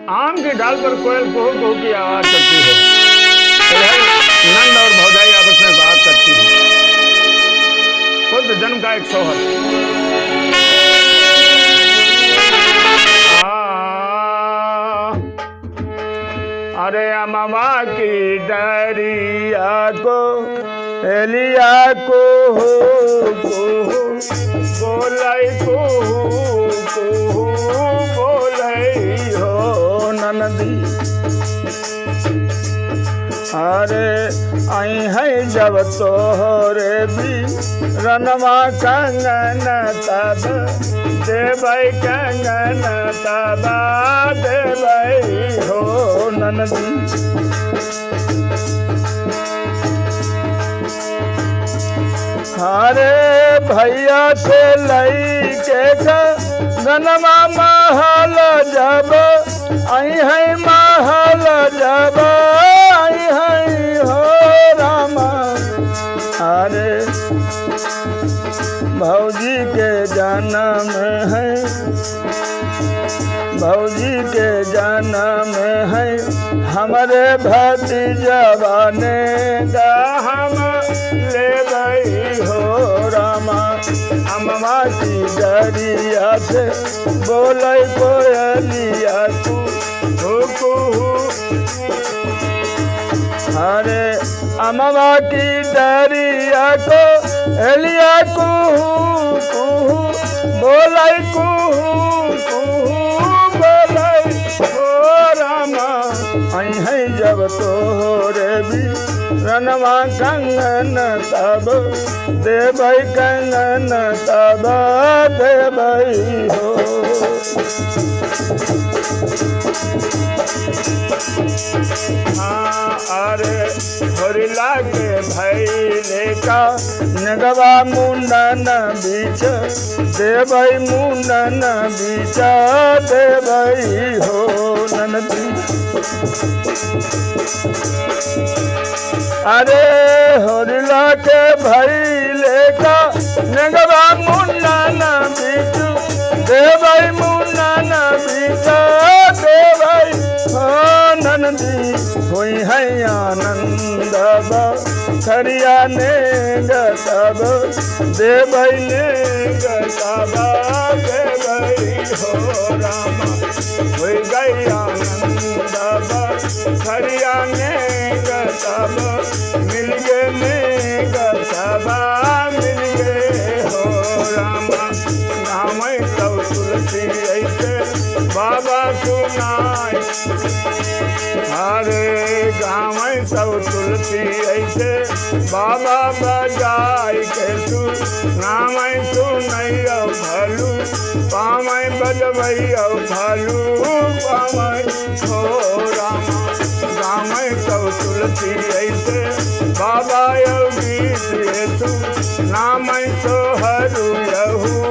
आम की डाल पर कोयल कुहू कुहू की आवाज करती है। इधर नंद और भौजाई आपस में बात करती है। खुद जन्म का एक सोहर। अरे अम्मा की डरिया को एलिया को बोलाई को बोलाई हो ननदी। अरे आई है जब तोहरे भी रनवा कंगन तब देवई कंगन तब देवई हो ननदी। अरे भैया से लई के गनमा महल जब आई है महल जब आई है हो रामा। अरे भौजी के जन्म है भौजी के जन्म है हमारे भतीजवा ने हम ले गई हो रामा। अम्मा की डरिया से बोले कोयलिया कुहू। अरे अम्मा की डरिया को एलिया कुहू कुहू बोले कुहू बोले हो रामा। आई है जब तोरे भी रनवा कंगन तब देवई कंगन तब देवई हो। अरे होरिला के भैले का नगवा मुंडन बीच देवई मुंडन बीच देवई हो ननदी। अरे होरिला के भैले का नगवा मुंडन बीच देवई मुंडन बीच देवई हो ननदी। हुई है आनंद खरिया ने गतब देवई ने गतब देवई हो रामा। हुई गई आनंद खरिया ने गतब मिल गए ने गतब मिल गए हो रामा। नाम सब तुलसी ऐसे बाबा सुनाए। अरे गाँव सब तुलसी ऐसे बाबा बजाई के तू नाम सुनैया भलू पामय बजबैया भलू पामय हो रामा। गाँव सब तुलसी ऐसे बाबा योगी तू नाम सोहरू यहू